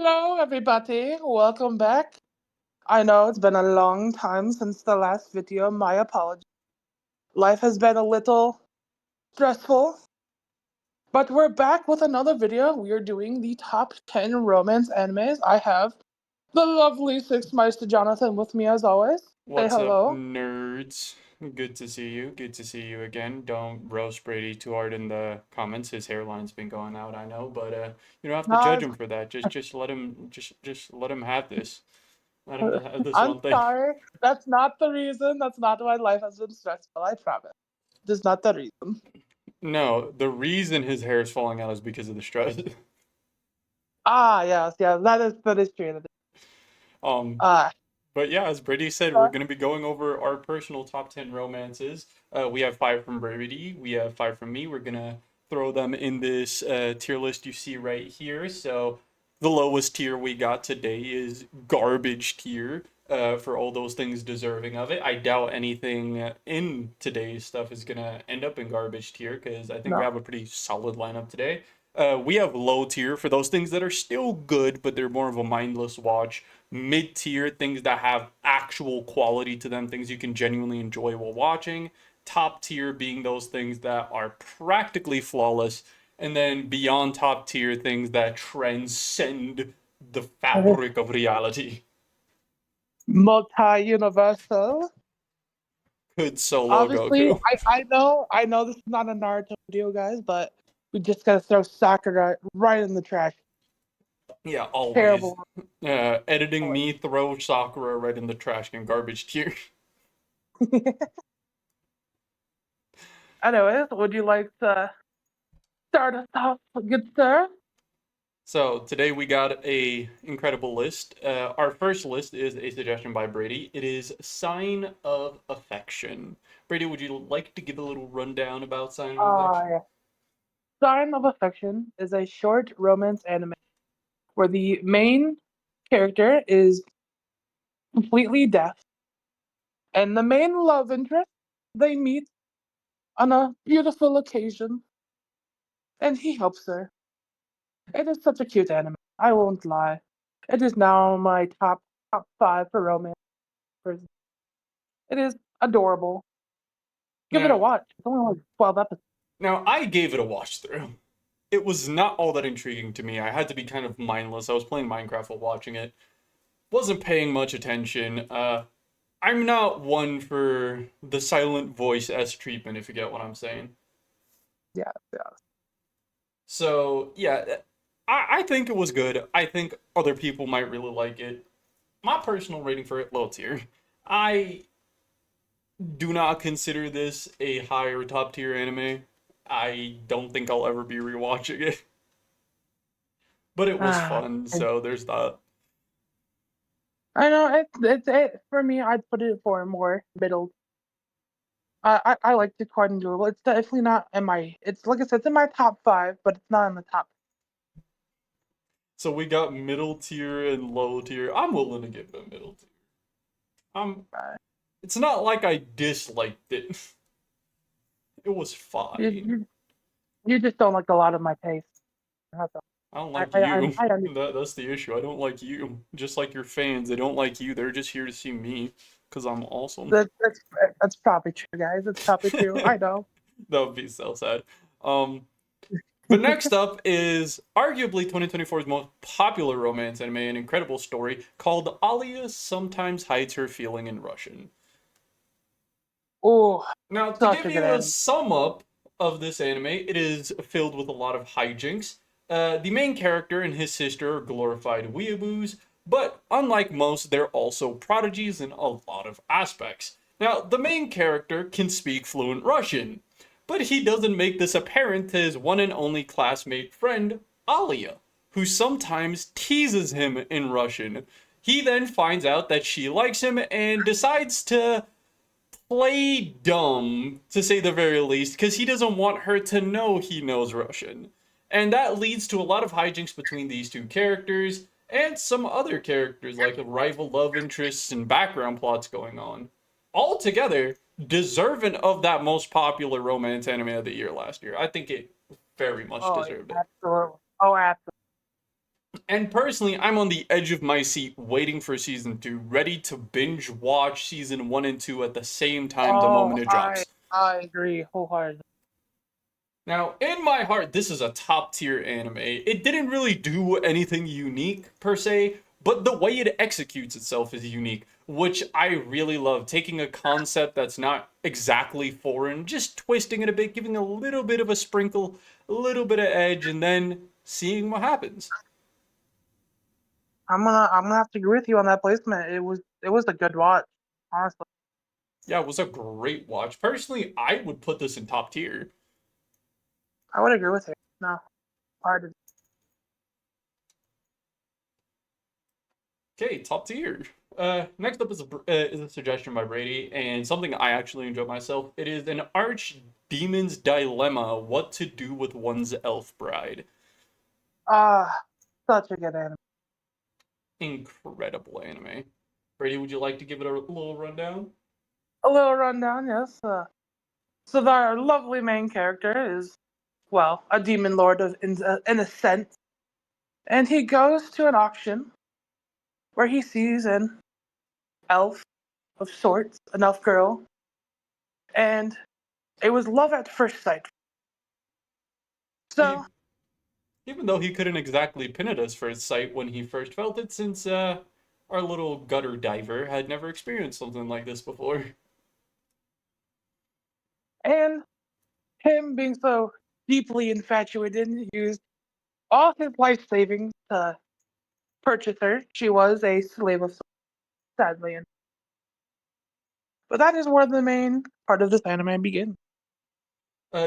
Hello, everybody. Welcome back. I know it's been a long time since the last video. My apologies. Life has been a little stressful, but we're back with another video. We are doing the top 10 romance animes. I have the lovely SixMysta Jonathan with me as always. Say What's up, hello. nerds? Good to see you. Good to see you again. Don't roast Brady too hard in the comments. His hairline's been going out, I know, but you don't have to No, judge him for that. Just let him just let him have this. Let him it's- have this I'm one thing. sorry. That's not the reason. That's not why life has been stressful. I promise. This is not the reason. No, the reason his hair is falling out is because of the stress. Ah, yes, yes. That is true. um, Ah, but yeah, as Brady said, we're gonna be going over our personal top 10 romances. We have five from Brady. We have five from me. We're gonna throw them in this tier list you see right here. So the lowest tier we got today is garbage tier. For all those things deserving of it. I doubt anything in today's stuff is gonna end up in garbage tier because I think we no. have a pretty solid lineup today. We have low tier for those things that are still good, but they're more of a mindless watch. Mid tier, things that have actual quality to them, things you can genuinely enjoy while watching. Top tier being those things that are practically flawless. And then beyond top tier, things that transcend the fabric of reality. Multi-universal. Good solo Obviously, Goku. I know this is not a Naruto video, guys, but we just gotta throw Sakura right in the trash. Yeah, always. Terrible. Editing me throw Sakura right in the trash can garbage tier. Anyways, would you like to start us off, good sir? So today we got a incredible list. Our first list is a suggestion by Brady. It is Sign of Affection. Brady, would you like to give a little rundown about Sign of Affection? Yeah. Sign of Affection is a short romance anime where the main character is completely deaf, and the main love interest they meet on a beautiful occasion, and he helps her. It is such a cute anime. I won't lie. It is now my top five for romance. It is adorable. Give it a Now, watch. It's only like 12 episodes. now I gave it a watch through. It was not all that intriguing to me. I had to be kind of mindless. I was playing Minecraft while watching it. Wasn't paying much attention. I'm not one for the silent voice S treatment, if you get what I'm saying. Yeah, yeah. So yeah, I think it was good. I think other people might really like it. My personal rating for it, low tier. I do not consider this a higher top tier anime. I don't think I'll ever be rewatching it, but it was Ah, fun. So there's that. I know it for me. I'd put it for more middle. I like it quite enjoyable. It's definitely not in my. It's like I said, it's in my top five, but it's not in the top. So we got middle tier and low tier. I'm willing to give it a middle tier. I'm. Five. It's not like I disliked it. It was You, fine. you you just don't like a lot of my taste. That's all. I don't I like I I, you. I understand. That's the issue. I don't like you. Just like your fans, they don't like you. They're just here to see me because I'm awesome. That's probably true, guys. It's probably true. I know. That would be so sad. Um, but next up is arguably 2024's most popular romance anime, an incredible story called Alia Sometimes Hides Her Feeling in Russian. Oh, Now, to such give a good you a anime. sum up of this anime, it is filled with a lot of hijinks. The main character and his sister are glorified weeaboos, but unlike most, they're also prodigies in a lot of aspects. Now, the main character can speak fluent Russian, but he doesn't make this apparent to his one and only classmate friend, Alia, who sometimes teases him in Russian. He then finds out that she likes him and decides to play dumb, to say the very least, because he doesn't want her to know he knows Russian. And that leads to a lot of hijinks between these two characters and some other characters, like rival love interests and background plots going on. Altogether, deserving of that most popular romance anime of the year last year. I think it very much Oh, deserved yeah, it. absolutely. Oh, absolutely. And personally, I'm on the edge of my seat waiting for season 2, ready to binge watch season 1 and 2 at the same time the Oh, moment it I drops. I agree wholeheartedly. Now, in my heart, this is a top tier anime. It didn't really do anything unique per se, but the way it executes itself is unique, which I really love. Taking a concept that's not exactly foreign, just twisting it a bit, giving a little bit of a sprinkle, a little bit of edge, and then seeing what happens. I'm gonna have to agree with you on that placement. It was a good watch, honestly. Yeah, it was a great watch. Personally, I would put this in top tier. I would agree with you. No, hard to. Okay, top tier. Next up is a suggestion by Brady, and something I actually enjoy myself. It is an archdemon's dilemma: what to do with one's elf bride. Such a good anime. Incredible anime. Brady, would you like to give it a little rundown? A little rundown, yes. So our lovely main character is, well, a demon lord in a sense, and he goes to an auction where he sees an elf of sorts, an elf girl, and it was love at first sight. So, E- Even though he couldn't exactly pin it as first sight when he first felt it, since our little gutter diver had never experienced something like this before. and him being so deeply infatuated, he used all his life savings to purchase her. She was a slave of sorts, sadly. But that is where the main part of this anime begins.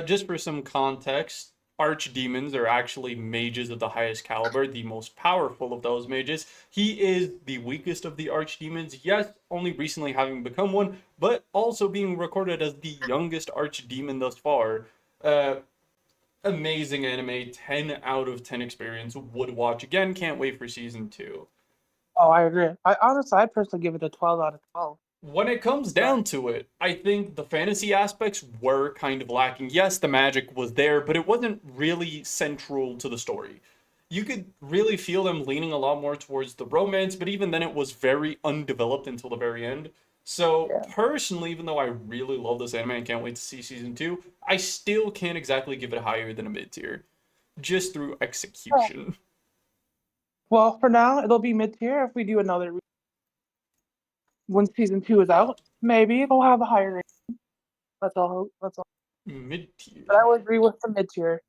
Just for some context, archdemons are actually mages of the highest caliber, the most powerful of those mages. He is the weakest of the archdemons, yes, only recently having become one, but also being recorded as the youngest archdemon thus far. Uh, Amazing anime, 10 out of 10 experience, would watch again, can't wait for season 2. Oh, I agree. I honestly, I'd personally give it a 12 out of 12. When it comes But down to it, I think the fantasy aspects were kind of lacking. Yes, the magic was there, but it wasn't really central to the story. You could really feel them leaning a lot more towards the romance, but even then it was very undeveloped until the very end. So, yeah. personally, even though I really love this anime and can't wait to see season 2, I still can't exactly give it higher than a mid tier, just through Oh, execution. well, for now, it'll be mid tier. If we do another when season 2 is out, maybe it'll have a higher rating. That's all. That's all. Mid But I tier. would agree with the mid tier.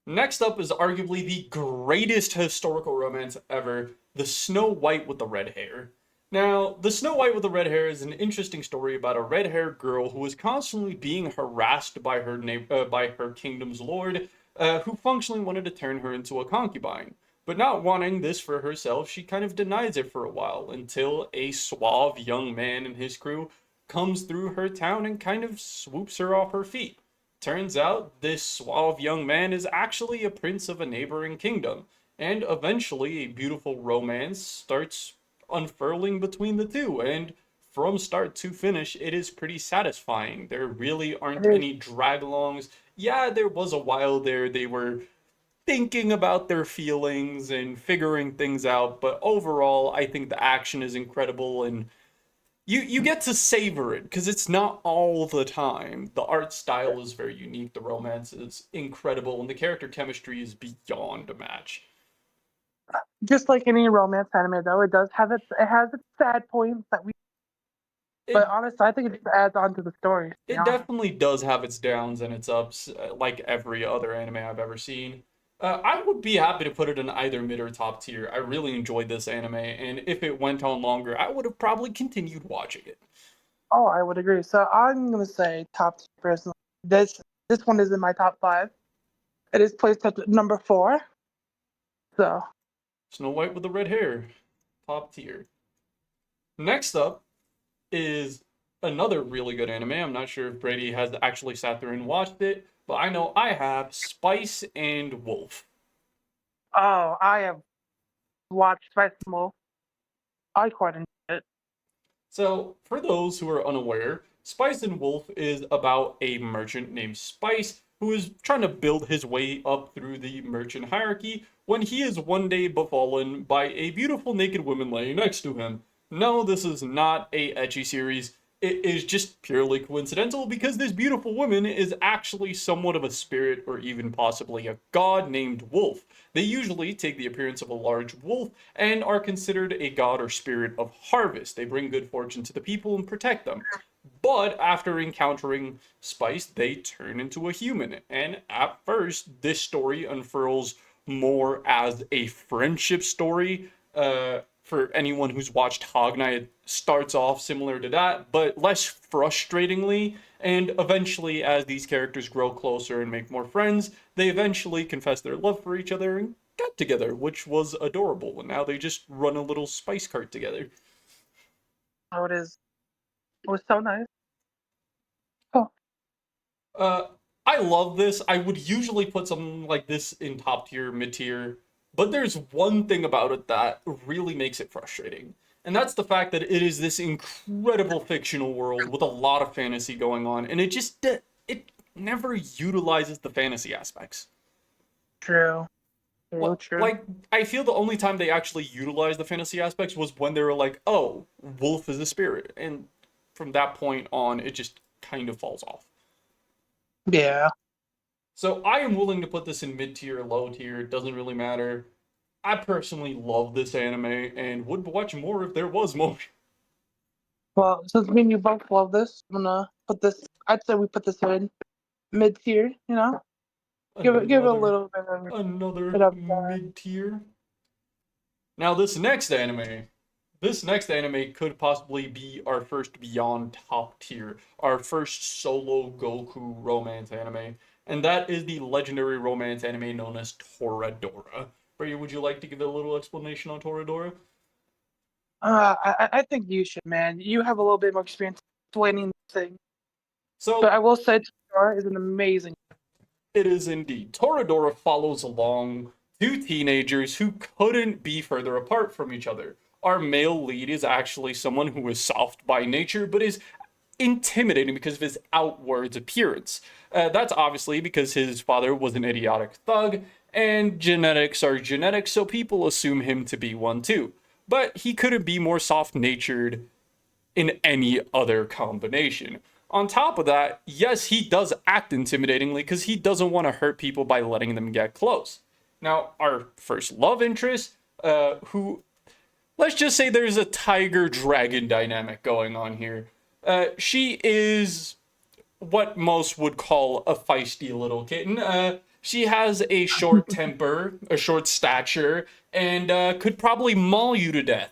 Next up is arguably the greatest historical romance ever, The Snow White with the Red Hair. Now, The Snow White with the Red Hair is an interesting story about a red-haired girl who is constantly being harassed by by her kingdom's lord, who functionally wanted to turn her into a concubine. But not wanting this for herself, she kind of denies it for a while until a suave young man and his crew comes through her town and kind of swoops her off her feet. Turns out this suave young man is actually a prince of a neighboring kingdom, and eventually a beautiful romance starts unfurling between the two, and from start to finish, it is pretty satisfying. There really It aren't is. any drag alongs. Yeah, there was a while there they were thinking about their feelings and figuring things out, but overall, I think the action is incredible and you get to savor it because it's not all the time. The art style is very unique, the romance is incredible, and the character chemistry is beyond a match. Just like any romance anime, though, it has its sad points that we. But It honestly, I think it just adds on to the story. To be it honest. definitely does have its downs and its ups, like every other anime I've ever seen. I would be happy to put it in either mid or top tier. I really enjoyed this anime, and if it went on longer, I would have probably continued watching it. Oh, I would agree. So I'm gonna say top tier personally. This one is in my top five. It is placed at number 4. So Snow White with the red hair, top tier. Next up is another really good anime. I'm not sure if Brady has actually sat there and watched it, but I know I have Spice and Wolf. I have watched Spice and Wolf. I quite enjoyed it. So, for those who are unaware, Spice and Wolf is about a merchant named Spice who is trying to build his way up through the merchant hierarchy when he is one day befallen by a beautiful naked woman laying next to him. No, this is not a ecchi series. It is just purely coincidental because this beautiful woman is actually somewhat of a spirit or even possibly a god named Wolf. They usually take the appearance of a large wolf and are considered a god or spirit of harvest. They bring good fortune to the people and protect them. But after encountering Spice, they turn into a human. And at first, this story unfurls more as a friendship story. For anyone who's watched Hog Night, it starts off similar to that, but less frustratingly. And eventually, as these characters grow closer and make more friends, they eventually confess their love for each other and get together, which was adorable. And now they just run a little spice cart together. Oh, it is. It was so nice. Oh, Uh, I love this. I would usually put something like this in top tier, mid tier, but there's one thing about it that really makes it frustrating. And that's the fact that it is this incredible fictional world with a lot of fantasy going on, and it never utilizes the fantasy aspects. true. True, true. Like, I feel the only time they actually utilized the fantasy aspects was when they were like, "Oh, Wolf is a spirit," and from that point on, it just kind of falls off. Yeah. So I am willing to put this in mid tier, low tier. It doesn't really matter. I personally love this anime and would watch more if there was more. Well, since me and you both love this, I'm gonna put this. I'd say we put this in mid tier. You know, give it a Another little bit another of mid tier. Now this next anime could possibly be our first beyond top tier, our first solo Goku romance anime, and that is the legendary romance anime known as Toradora. Brady, would you like to give a little explanation on Toradora? I think you should, man. You have a little bit more experience explaining this thing, but So I will say, Star is an amazing. it is indeed. Toradora follows along two teenagers who couldn't be further apart from each other. Our male lead is actually someone who is soft by nature, but is intimidating because of his outwards appearance. That's obviously because his father was an idiotic thug, and genetics are genetics, so people assume him to be one too. But he couldn't be more soft natured in any other combination. On top of that, yes, he does act intimidatingly because he doesn't want to hurt people by letting them get close. Now, our first love interest, who, let's just say there's a tiger dragon dynamic going on here. She is what most would call a feisty little kitten. She has a short temper, a short stature, and could probably maul you to death.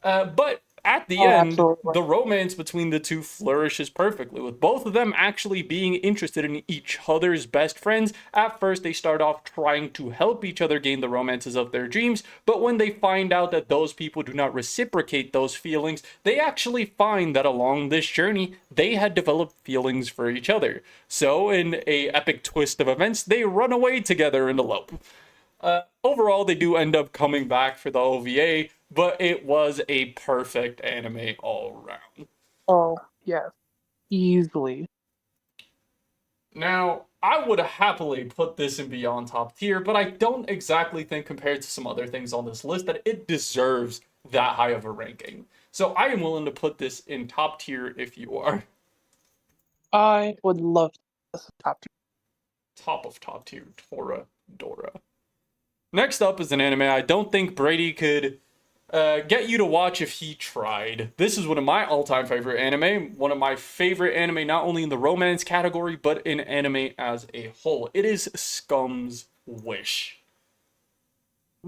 But at the Oh, end, absolutely. the romance between the two flourishes perfectly, with both of them actually being interested in each other's best friends. At first, they start off trying to help each other gain the romances of their dreams, but when they find out that those people do not reciprocate those feelings, they actually find that along this journey, they had developed feelings for each other. So, in a epic twist of events, they run away together and elope. Overall, they do end up coming back for the OVA, but it was a perfect anime all around. Oh, yes, easily. Now, I would happily put this in beyond top tier, but I don't exactly think, compared to some other things on this list, that it deserves that high of a ranking. So I am willing to put this in top tier if you are. I would love to this top tier. Top of top tier, Tora Dora. Next up is an anime I don't think Brady could get you to watch if he tried. This is one of my all-time favorite anime, one of my favorite anime not only in the romance category, but in anime as a whole. It is Scum's Wish.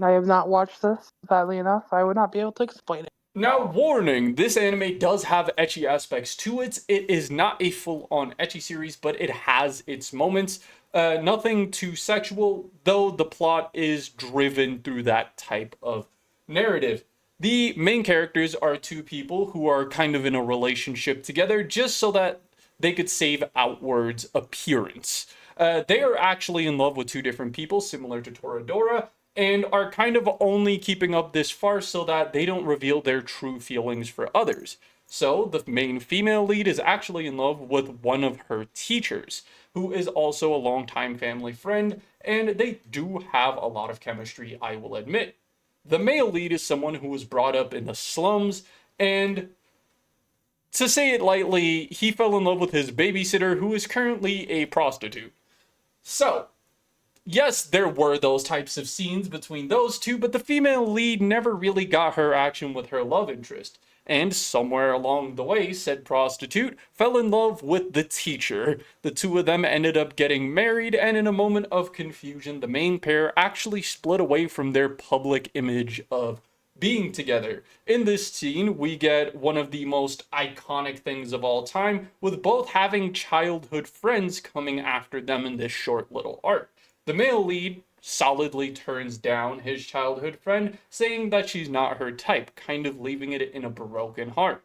I have not watched this, sadly enough. I would not be able to explain it. Now, warning, this anime does have ecchi aspects to it. It is not a full-on ecchi series, but it has its moments. Nothing too sexual, though the plot is driven through that type of narrative. The main characters are two people who are kind of in a relationship together just so that they could save outwards appearance. They are actually in love with two different people, similar to Toradora, and are kind of only keeping up this farce so that they don't reveal their true feelings for others. So, the main female lead is actually in love with one of her teachers, who is also a longtime family friend, and they do have a lot of chemistry, I will admit. The male lead is someone who was brought up in the slums, and to say it lightly, he fell in love with his babysitter, who is currently a prostitute. So, yes, there were those types of scenes between those two, but the female lead never really got her action with her love interest. And somewhere along the way, said prostitute fell in love with the teacher. The two of them ended up getting married, and in a moment of confusion, the main pair actually split away from their public image of being together. In this scene, we get one of the most iconic things of all time, with both having childhood friends coming after them in this short little arc. The male lead solidly turns down his childhood friend, saying that she's not her type, kind of leaving it in a broken heart.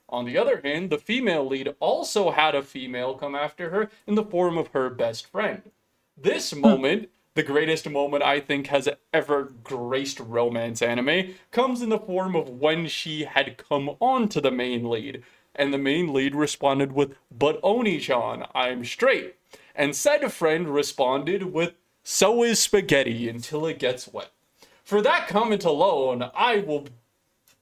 On the other hand, the female lead also had a female come after her in the form of her best friend. This moment, the greatest moment I think has ever graced romance anime, comes in the form of when she had come on to the main lead, and the main lead responded with, "But Oni-chan, I'm straight." And said friend responded with, "So is spaghetti until it gets wet." For that comment alone, I will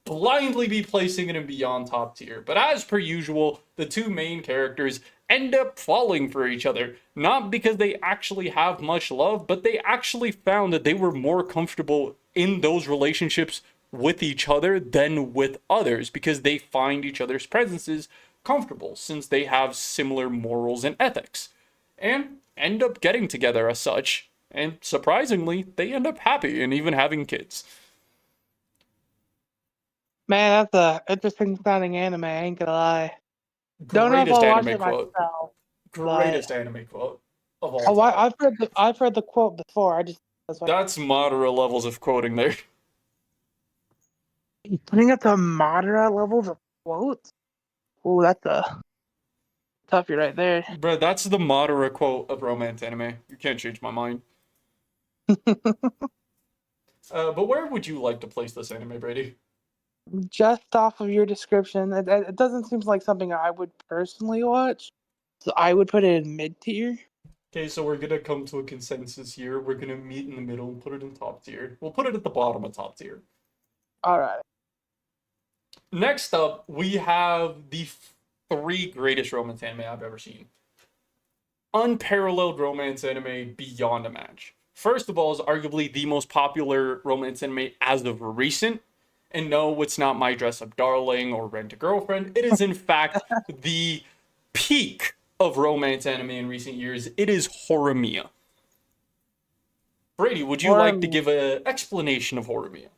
blindly be placing it in beyond top tier. But as per usual, the two main characters end up falling for each other. Not because they actually have much love, but they actually found that they were more comfortable in those relationships with each other than with others, because they find each other's presences comfortable since they have similar morals and ethics. And end up getting together as such. And surprisingly, they end up happy and even having kids. Man, that's a interesting sounding anime. I ain't gonna lie. Don't know if Greatest I'll watch anime it quote. myself, but Greatest anime quote of all time. I've heard the quote before. That's why That's Madara levels of quoting there. putting it to moderate levels of quotes. Oh, that's a toughie right there. Bro, that's the Madara quote of romance anime. You can't change my mind. But where would you like to place this anime, Brady? Just off of your description, it doesn't seem like something I would personally watch. So I would put it in mid tier. Okay, so we're gonna come to a consensus here. We're gonna meet in the middle and put it in top tier. We'll put it at the bottom of top tier. All right. Next up, we have the three greatest romance anime I've ever seen. Unparalleled romance anime beyond a match. First of all, is arguably the most popular romance anime as of recent. And no, it's not My Dress Up Darling or Rent a Girlfriend. It is, in fact, the peak of romance anime in recent years. It is Horimiya. Brady, would you like to give an explanation of Horimiya?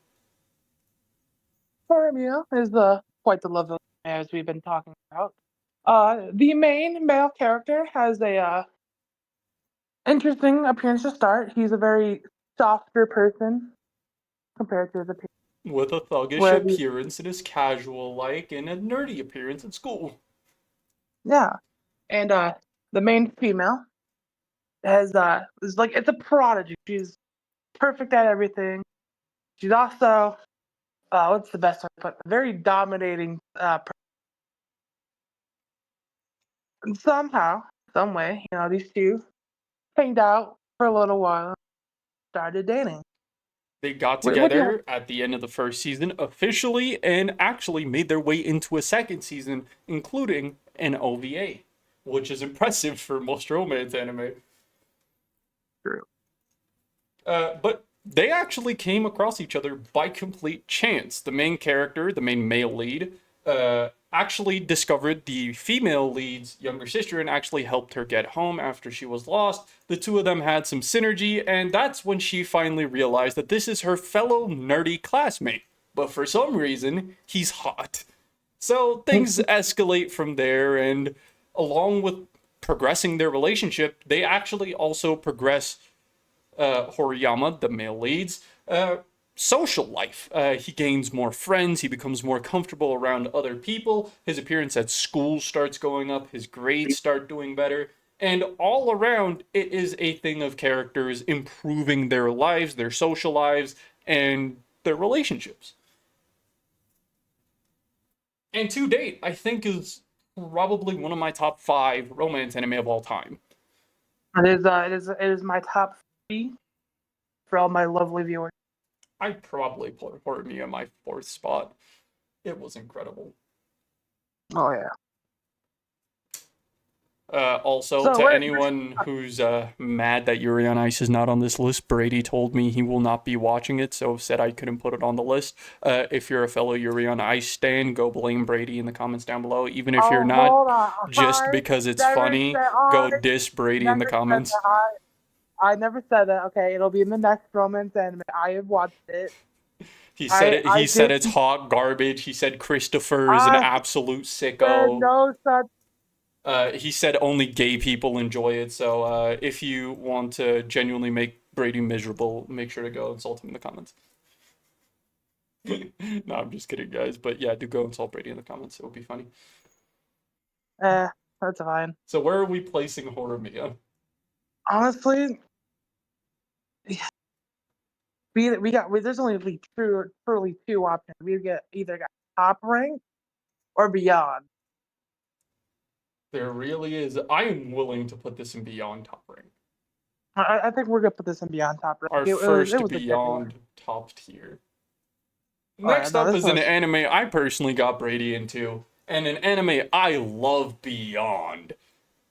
Horimiya is quite the love as we've been talking about. The main male character has a interesting appearance to start. He's a very softer person compared to the people. With a thuggish Where the, appearance and is casual-like and a nerdy appearance at school. yeah, and the main female has is like it's a prodigy. She's perfect at everything. She's also what's the best way to put it? Very dominating. And somehow, some way, these two hanged out for a little while, started dating. They got What do you have? together at the end of the first season officially and actually made their way into a second season, including an OVA, which is impressive for most romance anime. True. But they actually came across each other by complete chance. The main character, the main male lead, actually discovered the female lead's younger sister and actually helped her get home after she was lost. The two of them had some synergy, and that's when she finally realized that this is her fellow nerdy classmate. But for some reason, he's hot. So things escalate from there, and along with progressing their relationship, they actually also progress Horiyama, the male lead's social life. He gains more friends, he becomes more comfortable around other people, his appearance at school starts going up, his grades start doing better, and all around it is a thing of characters improving their lives, their social lives, and their relationships. And to date, I think is probably one of my top 5 romance anime of all time. It is my top 3 for all my lovely viewers. I'd probably put Horimiya in my 4th spot. It was incredible. Oh yeah. Also, So to we're anyone who's mad that Yuri on Ice is not on this list, Brady told me he will not be watching it, so said I couldn't put it on the list. If you're a fellow Yuri on Ice stan, go blame Brady in the comments down below. Even if you're oh not, hold on. just because it's Never funny, said go diss Brady in the never said comments. that. I never said that. Okay, it'll be in the next romance anime. I have watched it. He said it. I He said did. it's hot garbage. He said Christopher is an I absolute said sicko. no such. He said only gay people enjoy it. So if you want to genuinely make Brady miserable, make sure to go insult him in the comments. No, I'm just kidding, guys. But yeah, do go insult Brady in the comments. It would be funny. That's fine. So where are we placing Horimiya? Honestly, there's only truly 2 options. We get either got top rank or beyond. There really is. I am willing to put this in beyond top rank. I think we're gonna put this in beyond top rank. Our It first was a good one. beyond top tier. Oh yeah, Next no, up this is an one was. anime I personally got Brady into, and an anime I love beyond.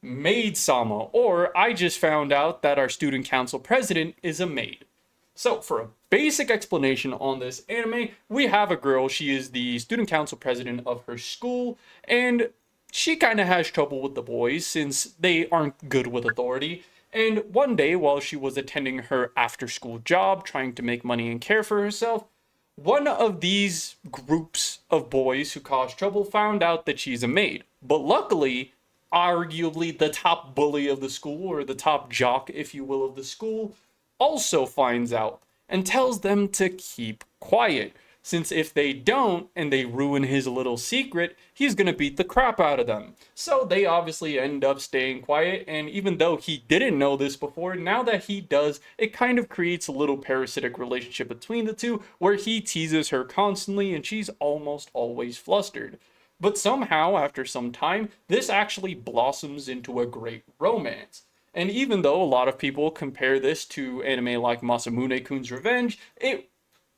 Maid Sama, or I just found out that our student council president is a maid. So, for a basic explanation on this anime, we have a girl. She is the student council president of her school, and she kind of has trouble with the boys since they aren't good with authority. And one day, while she was attending her after school job, trying to make money and care for herself, one of these groups of boys who cause trouble found out that she's a maid. But luckily, arguably the top bully of the school, or the top jock, if you will, of the school, also finds out and tells them to keep quiet. Since if they don't and they ruin his little secret, he's gonna beat the crap out of them. So they obviously end up staying quiet, and even though he didn't know this before, now that he does, it kind of creates a little parasitic relationship between the two where he teases her constantly and she's almost always flustered. But somehow, after some time, this actually blossoms into a great romance. And even though a lot of people compare this to anime like Masamune-kun's Revenge, it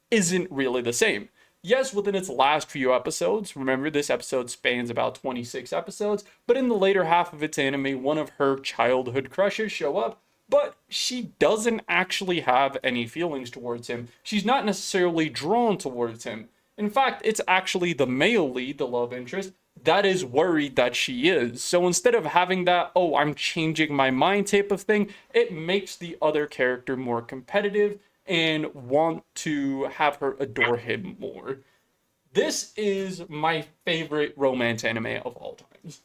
isn't really the same. Yes, within its last few episodes, remember this episode spans about 26 episodes, but in the later half of its anime, one of her childhood crushes show up, but she doesn't actually have any feelings towards him. She's not necessarily drawn towards him. In fact, it's actually the male lead, the love interest, that is worried that she is. So instead of having that, oh, I'm changing my mind type of thing, it makes the other character more competitive and want to have her adore him more. This is my favorite romance anime of all times.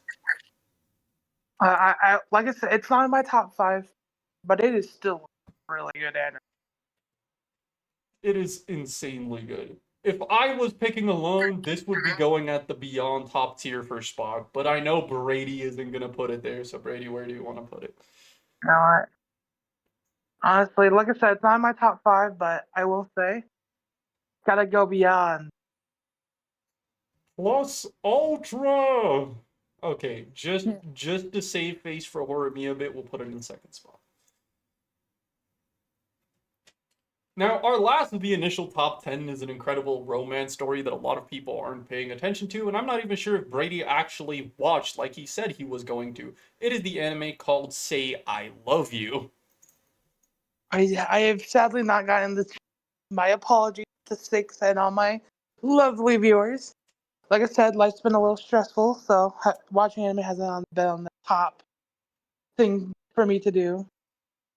Like I said, it's not in my top 5, but it is still really good anime. It is insanely good. If I was picking alone, this would be going at the beyond top tier for spot, but I know Brady isn't going to put it there, so Brady, where do you want to put it? No, honestly, like I said, it's not in my top 5, but I will say, gotta go beyond. Plus Ultra! Okay, just to save face for Horimiya a bit, we'll put it in second spot. Now, our last of the initial top 10 is an incredible romance story that a lot of people aren't paying attention to, and I'm not even sure if Brady actually watched like he said he was going to. It is the anime called Say I Love You. I have sadly not gotten this. My apologies to Six and all my lovely viewers. Like I said, life's been a little stressful, so watching anime hasn't been on the top thing for me to do.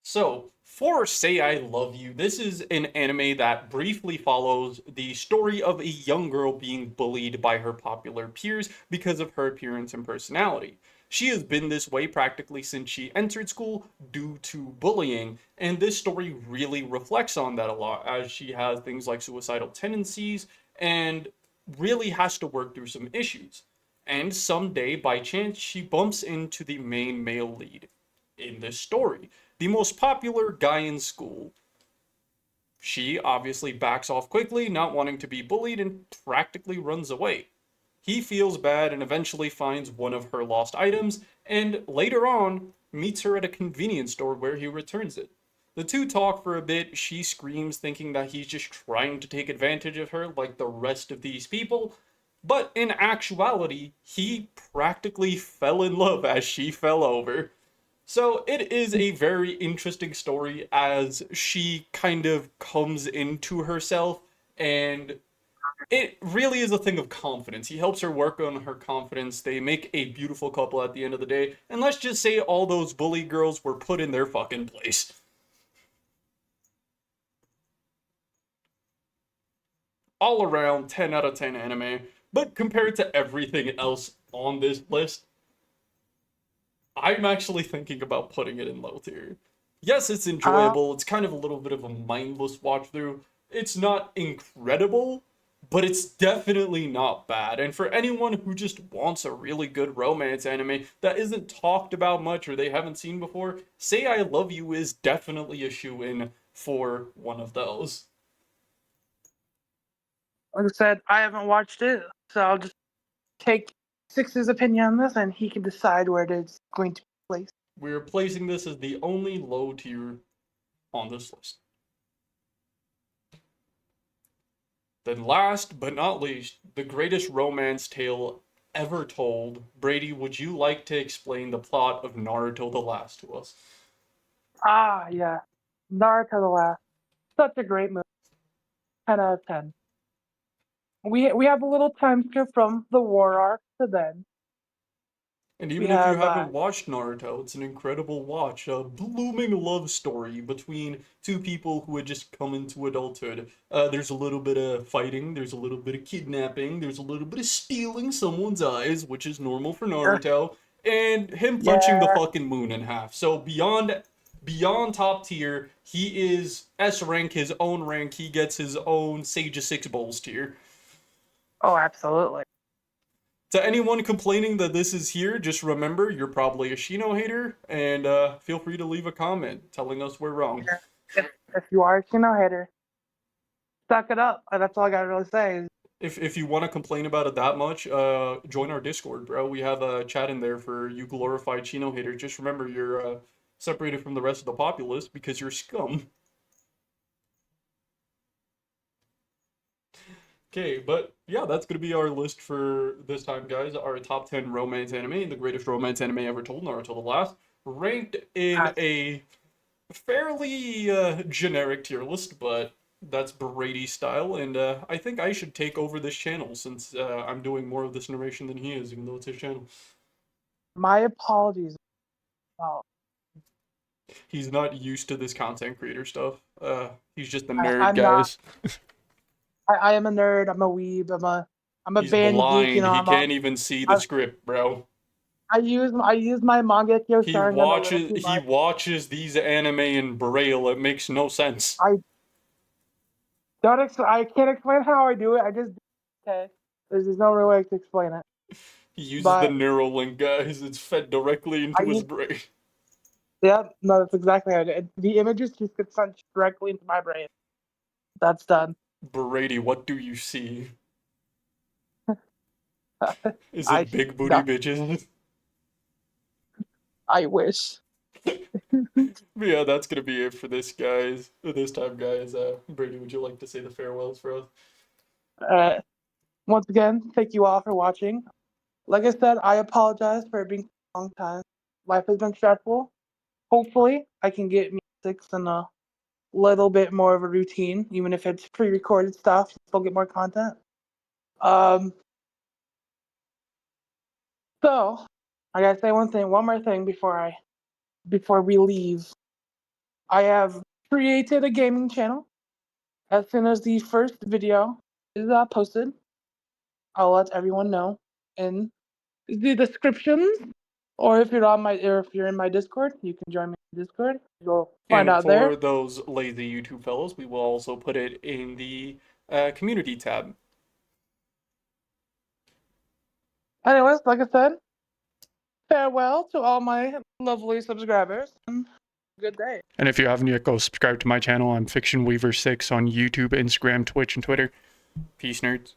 So, for Say I Love You, this is an anime that briefly follows the story of a young girl being bullied by her popular peers because of her appearance and personality. She has been this way practically since she entered school due to bullying, and this story really reflects on that a lot, as she has things like suicidal tendencies and really has to work through some issues. And someday, by chance, she bumps into the main male lead in this story, the most popular guy in school. She obviously backs off quickly, not wanting to be bullied, and practically runs away. He feels bad and eventually finds one of her lost items, and later on meets her at a convenience store where he returns it. The two talk for a bit. She screams, thinking that he's just trying to take advantage of her like the rest of these people. But in actuality, he practically fell in love as she fell over. So it is a very interesting story as she kind of comes into herself, and it really is a thing of confidence. He helps her work on her confidence. They make a beautiful couple at the end of the day. And let's just say all those bully girls were put in their fucking place. All around 10 out of 10 anime. But compared to everything else on this list, I'm actually thinking about putting it in low tier. Yes, it's enjoyable. It's kind of a little bit of a mindless watch through. It's not incredible, but it's definitely not bad. And for anyone who just wants a really good romance anime that isn't talked about much or they haven't seen before, Say I Love You is definitely a shoe-in for one of those. Like I said, I haven't watched it, so I'll just take Six's opinion on this, and he can decide where it is going to be placed. We're placing this as the only low tier on this list. Then last but not least, the greatest romance tale ever told. Brady, would you like to explain the plot of Naruto the Last to us? Yeah. Naruto the Last. Such a great movie. 10 out of 10. We have a little time skip from the war arc to then. And We even if you have haven't watched Naruto, it's an incredible watch. A blooming love story between two people who had just come into adulthood. There's a little bit of fighting, there's a little bit of kidnapping, there's a little bit of stealing someone's eyes, which is normal for Naruto, and him punching the yeah. fucking moon in half. So beyond top tier, he is S rank, his own rank. He gets his own Sage of Six Bowls tier. Oh, absolutely. To anyone complaining that this is here, just remember you're probably a Shino hater, and feel free to leave a comment telling us we're wrong. If you are a Shino hater, suck it up. That's all I gotta really say. If you want to complain about it that much, join our Discord, bro. We have a chat in there for you glorified Shino haters. Just remember you're separated from the rest of the populace because you're scum. Okay, but yeah, that's gonna be our list for this time, guys. Our top 10 romance anime, the greatest romance anime ever told, Naruto the Last, ranked in a fairly generic tier list, but that's Brady style, and I think I should take over this channel since I'm doing more of this narration than he is, even though it's his channel. My apologies. Oh, He's not used to this content creator stuff. He's just a nerd, I'm guys. not. I am a nerd. I'm a weeb. I'm a He's band geek. You blind. know, He can't even see the script, bro. I use my Mangekyo Sharingan a little too He much. watches these anime in Braille. It makes no sense. I I can't explain how I do it. I just okay. There's no real way to explain it. He uses the But Neuralink, guys. It's fed directly I into his use brain. yeah, no, that's exactly how I do it. The images just get sent directly into my brain. That's done. Brady, what do you see? Is I it big booty no, bitches? I wish. But yeah, that's gonna be it for this, guys. This time, guys. Brady, would you like to say the farewells for us? Once again, thank you all for watching. Like I said, I apologize for it being a long time. Life has been stressful. Hopefully, I can get music and a little bit more of a routine, even if it's pre-recorded stuff. Still get more content. So I gotta say one more thing before we leave. I have created a gaming channel. As soon as the first video is posted, I'll let everyone know in the descriptions. Or if you're in my Discord, you can join me in Discord. You'll find And out there. for those lazy YouTube fellows, we will also put it in the community tab. Anyways, like I said, farewell to all my lovely subscribers and good day. And if you haven't yet, go subscribe to my channel. I'm Fiction Weaver 6 on YouTube, Instagram, Twitch, and Twitter. Peace, nerds.